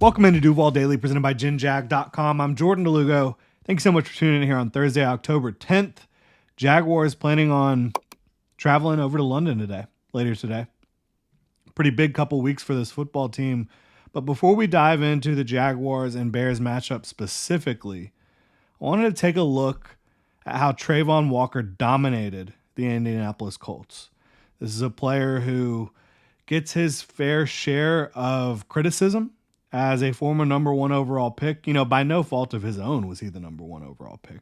Welcome into Duval Daily, presented by GinJag.com. I'm Jordan DeLugo. Thanks so much for tuning in here on Thursday, October 10th. Jaguars planning on traveling over to London later today. Pretty big couple weeks for this football team. But before we dive into the Jaguars and Bears matchup specifically, I wanted to take a look at how Travon Walker dominated the Indianapolis Colts. This is a player who gets his fair share of criticism as a former number one overall pick. By no fault of his own was he the number one overall pick.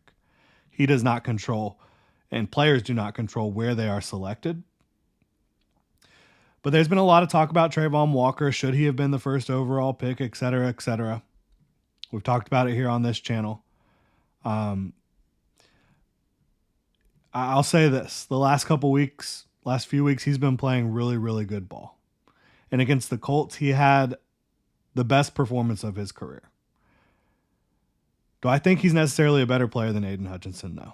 He does not control, and players do not control where they are selected. But there's been a lot of talk about Travon Walker. Should he have been the first overall pick, et cetera, et cetera. We've talked about it here on this channel. I'll say this. The last few weeks, he's been playing really, really good ball. And against the Colts, he had the best performance of his career. Do I think he's necessarily a better player than Aiden Hutchinson? No.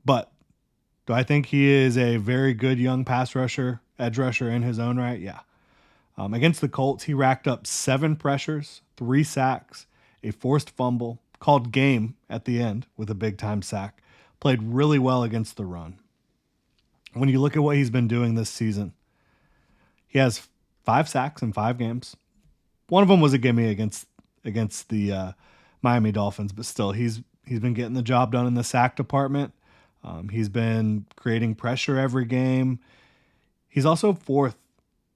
But do I think he is a very good young pass rusher, edge rusher in his own right? Yeah. Against the Colts, he racked up 7 pressures, 3 sacks, a forced fumble, called game at the end with a big-time sack. Played really well against the run. When you look at what he's been doing this season, he has 5 sacks in 5 games. One of them was a gimme against the Miami Dolphins, but still, he's been getting the job done in the sack department. He's been creating pressure every game. He's also 4th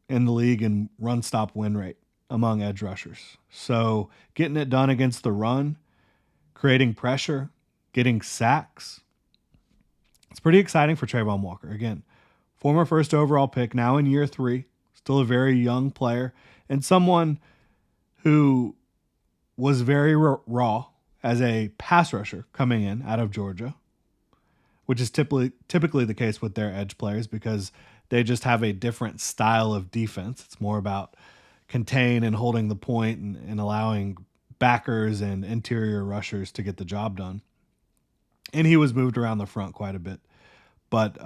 in the league in run-stop win rate among edge rushers. So getting it done against the run, creating pressure, getting sacks, it's pretty exciting for Trayvon Walker. Again, former first overall pick, now in year 3, still a very young player, and someone who was very raw as a pass rusher coming in out of Georgia, which is typically the case with their edge players because they just have a different style of defense. It's more about contain and holding the point and allowing backers and interior rushers to get the job done. And he was moved around the front quite a bit. But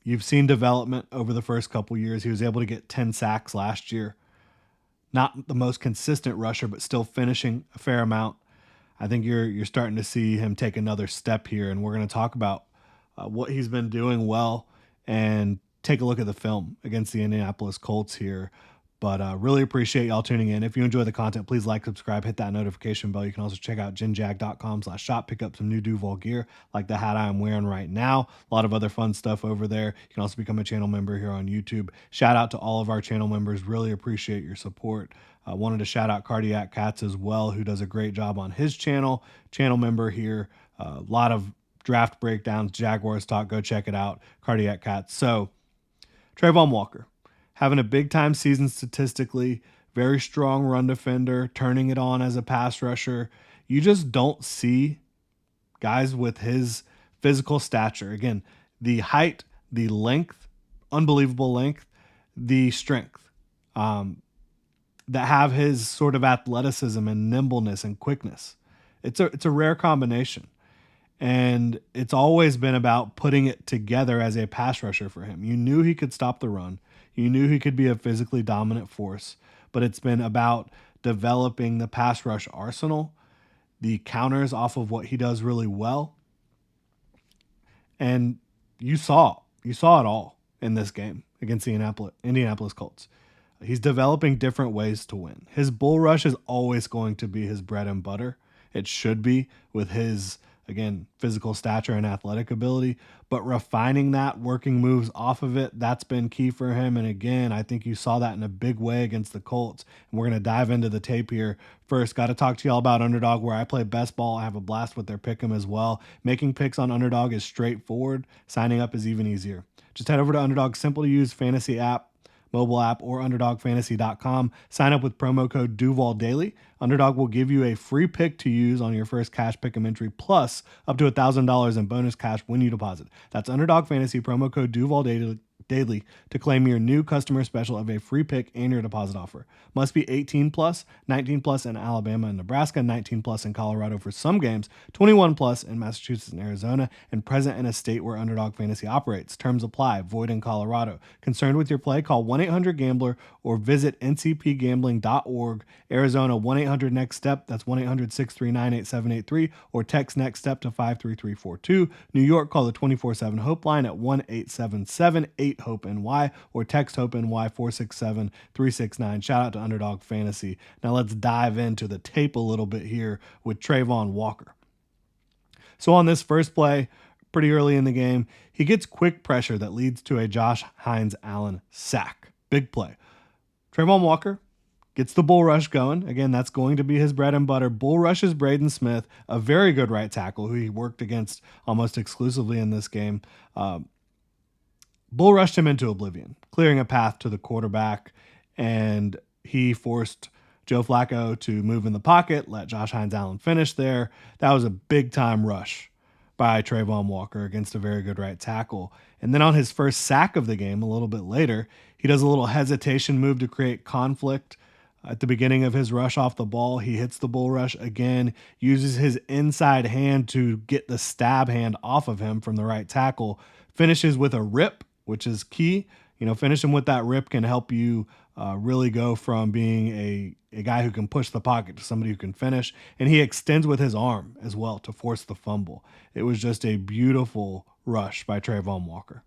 you've seen development over the first couple years. He was able to get 10 sacks last year. Not the most consistent rusher, but still finishing a fair amount. I think you're starting to see him take another step here, and we're going to talk about what he's been doing well and take a look at the film against the Indianapolis Colts here. But really appreciate y'all tuning in. If you enjoy the content, please like, subscribe, hit that notification bell. You can also check out GinJag.com/shop, pick up some new Duval gear like the hat I'm wearing right now. A lot of other fun stuff over there. You can also become a channel member here on YouTube. Shout out to all of our channel members. Really appreciate your support. I wanted to shout out Cardiac Cats as well, who does a great job on his channel. Channel member here. A lot of draft breakdowns, Jaguars talk. Go check it out. Cardiac Cats. So, Trayvon Walker. Having a big-time season statistically, very strong run defender, turning it on as a pass rusher. You just don't see guys with his physical stature. Again, the height, the length, unbelievable length, the strength, that have his sort of athleticism and nimbleness and quickness. It's a rare combination. And it's always been about putting it together as a pass rusher for him. You knew he could stop the run. You knew he could be a physically dominant force, but it's been about developing the pass rush arsenal, the counters off of what he does really well. And you saw it all in this game against the Indianapolis Colts. He's developing different ways to win. His bull rush is always going to be his bread and butter. It should be with his, again, physical stature and athletic ability, but refining that, working moves off of it, that's been key for him. And again, I think you saw that in a big way against the Colts. And we're going to dive into the tape here. First, got to talk to y'all about Underdog, where I play best ball. I have a blast with their pick'em as well. Making picks on Underdog is straightforward. Signing up is even easier. Just head over to Underdog's simple to use fantasy app, mobile app, or UnderdogFantasy.com. Sign up with promo code DuvalDaily. Underdog will give you a free pick to use on your first cash pick'em entry, plus up to $1,000 in bonus cash when you deposit. That's Underdog Fantasy, promo code DuvalDaily. daily to claim your new customer special of a free pick and your deposit offer. Must be 18 plus, 19 plus in Alabama and Nebraska, 19 plus in Colorado for some games, 21 plus in Massachusetts and Arizona, and present in a state where Underdog Fantasy operates. Terms apply. Void in Colorado. Concerned with your play? Call 1-800-GAMBLER or visit ncpgambling.org. Arizona 1-800-NEXT-STEP. That's 1-800-639-8783 or text NEXT STEP to 53342. New York, call the 24/7 Hope line at 1-877-8-HOPE-NY or text HOPE-NY 467-369. Shout out to Underdog Fantasy. Now let's dive into the tape a little bit here with Travon Walker. So on this first play, pretty early in the game, he gets quick pressure that leads to a Josh Hines-Allen sack. Big play. Travon Walker gets the bull rush going. Again, that's going to be his bread and butter. Bull rushes Braden Smith, a very good right tackle who he worked against almost exclusively in this game. Bull rushed him into oblivion, clearing a path to the quarterback, and he forced Joe Flacco to move in the pocket, let Josh Hines-Allen finish there. That was a big-time rush by Travon Walker against a very good right tackle. And then on his first sack of the game, a little bit later, he does a little hesitation move to create conflict. At the beginning of his rush off the ball, he hits the bull rush again, uses his inside hand to get the stab hand off of him from the right tackle, finishes with a rip, which is key. Finishing with that rip can help you really go from being a guy who can push the pocket to somebody who can finish. And he extends with his arm as well to force the fumble. It was just a beautiful rush by Travon Walker.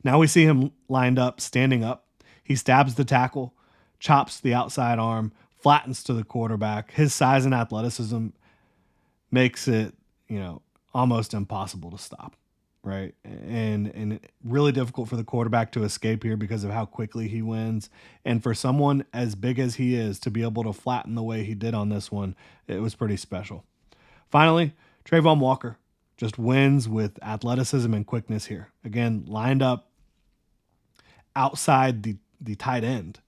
Now we see him lined up, standing up. He stabs the tackle, chops the outside arm, flattens to the quarterback. His size and athleticism makes it, almost impossible to stop. Right. And really difficult for the quarterback to escape here because of how quickly he wins. And for someone as big as he is to be able to flatten the way he did on this one, it was pretty special. Finally, Travon Walker just wins with athleticism and quickness here. Again, lined up outside the tight end,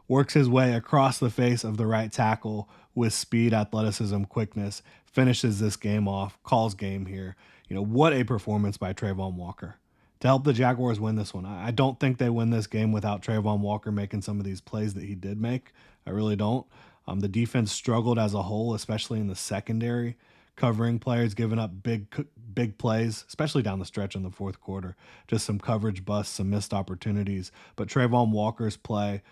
works his way across the face of the right tackle with speed, athleticism, quickness, finishes this game off, calls game here. What a performance by Travon Walker to help the Jaguars win this one. I don't think they win this game without Travon Walker making some of these plays that he did make. I really don't. The defense struggled as a whole, especially in the secondary, covering players, giving up big plays, especially down the stretch in the fourth quarter. Just some coverage busts, some missed opportunities. But Travon Walker's play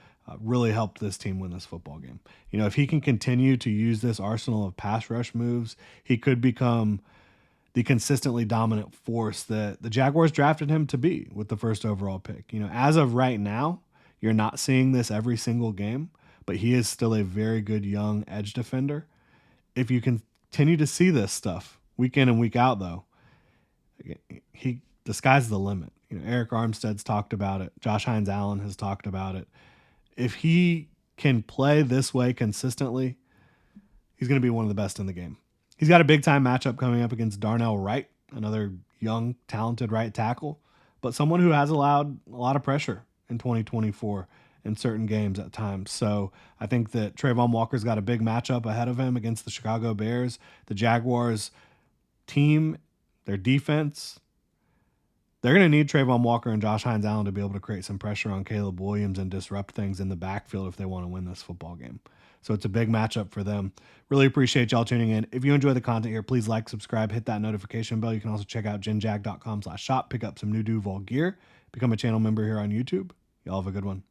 really helped this team win this football game. If he can continue to use this arsenal of pass rush moves, he could become the consistently dominant force that the Jaguars drafted him to be with the first overall pick. As of right now, you're not seeing this every single game, but he is still a very good young edge defender. If you continue to see this stuff week in and week out, though, the sky's the limit. Eric Armstead's talked about it. Josh Hines-Allen has talked about it. If he can play this way consistently, he's going to be one of the best in the game. He's got a big-time matchup coming up against Darnell Wright, another young, talented right tackle, but someone who has allowed a lot of pressure in 2024 in certain games at times. So I think that Travon Walker's got a big matchup ahead of him against the Chicago Bears. The Jaguars team, their defense, they're going to need Travon Walker and Josh Hines-Allen to be able to create some pressure on Caleb Williams and disrupt things in the backfield if they want to win this football game. So it's a big matchup for them. Really appreciate y'all tuning in. If you enjoy the content here, please like, subscribe, hit that notification bell. You can also check out ginjag.com/shop, pick up some new Duval gear, become a channel member here on YouTube. Y'all have a good one.